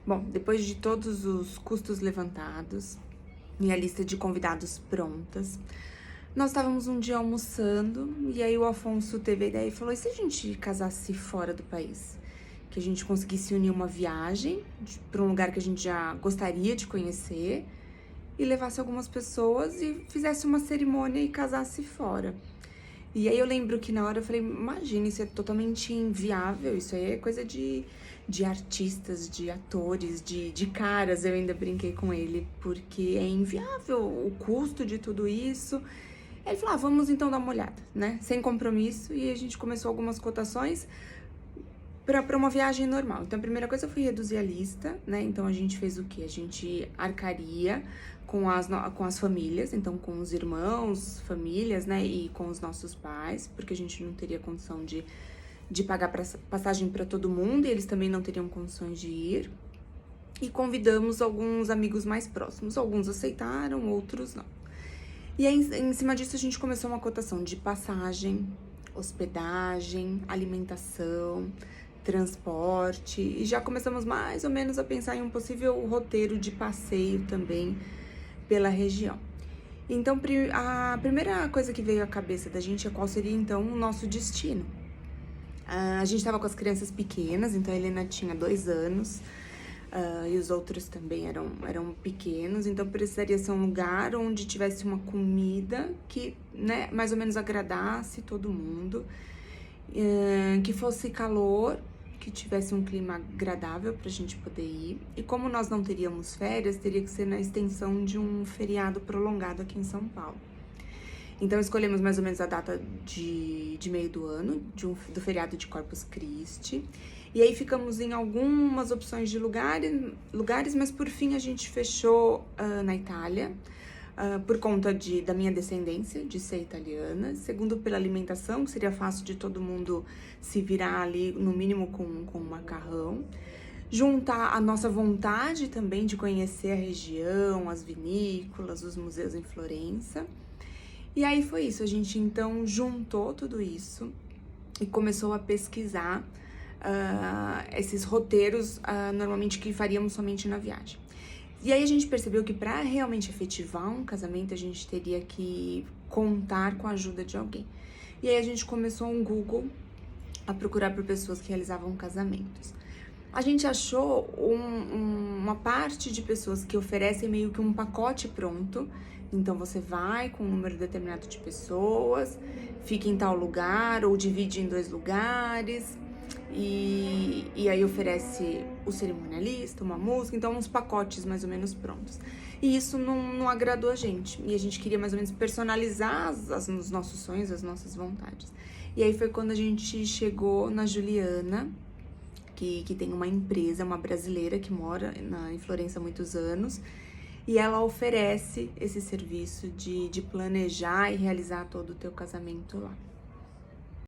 Bom, depois de todos os custos levantados e a lista de convidados prontas, nós estávamos um dia almoçando e aí o Afonso teve a ideia e falou: e se a gente casasse fora do país? Que a gente conseguisse unir uma viagem para um lugar que a gente já gostaria de conhecer e levasse algumas pessoas e fizesse uma cerimônia e casasse fora. E aí eu lembro que na hora eu falei, imagina, isso é totalmente inviável, isso aí é coisa de artistas, de atores, de caras, eu ainda brinquei com ele, porque é inviável o custo de tudo isso. Aí ele falou, vamos então dar uma olhada, né, sem compromisso, e a gente começou algumas cotações para uma viagem normal. Então a primeira coisa foi reduzir a lista, né, então a gente fez o quê? A gente arcaria com as famílias, então com os irmãos, famílias, né, e com os nossos pais, porque a gente não teria condição de pagar passagem para todo mundo, e eles também não teriam condições de ir. E convidamos alguns amigos mais próximos, alguns aceitaram, outros não. E aí, em cima disso, a gente começou uma cotação de passagem, hospedagem, alimentação, transporte, e já começamos mais ou menos a pensar em um possível roteiro de passeio também pela região. Então, a primeira coisa que veio à cabeça da gente é qual seria, então, o nosso destino. A gente estava com as crianças pequenas, então a Helena tinha 2 anos, e os outros também eram pequenos, então precisaria ser um lugar onde tivesse uma comida que, né, mais ou menos agradasse todo mundo, que fosse calor, que tivesse um clima agradável pra gente poder ir. E como nós não teríamos férias, teria que ser na extensão de um feriado prolongado aqui em São Paulo. Então escolhemos mais ou menos a data de meio do ano, do feriado de Corpus Christi. E aí ficamos em algumas opções de lugares, mas por fim a gente fechou na Itália, por conta da minha descendência, de ser italiana. Segundo, pela alimentação, que seria fácil de todo mundo se virar ali, no mínimo com macarrão. Juntar a nossa vontade também de conhecer a região, as vinícolas, os museus em Florença. E aí foi isso, a gente então juntou tudo isso e começou a pesquisar esses roteiros, normalmente que faríamos somente na viagem. E aí a gente percebeu que para realmente efetivar um casamento, a gente teria que contar com a ajuda de alguém. E aí a gente começou um Google a procurar por pessoas que realizavam casamentos. A gente achou uma parte de pessoas que oferecem meio que um pacote pronto. Então você vai com um número determinado de pessoas, fica em tal lugar ou divide em 2 lugares e aí oferece o cerimonialista, uma música, então uns pacotes mais ou menos prontos. E isso não agradou a gente, e a gente queria mais ou menos personalizar os nossos sonhos, as nossas vontades. E aí foi quando a gente chegou na Juliana, que tem uma empresa, uma brasileira que mora em Florença há muitos anos, e ela oferece esse serviço de planejar e realizar todo o teu casamento lá.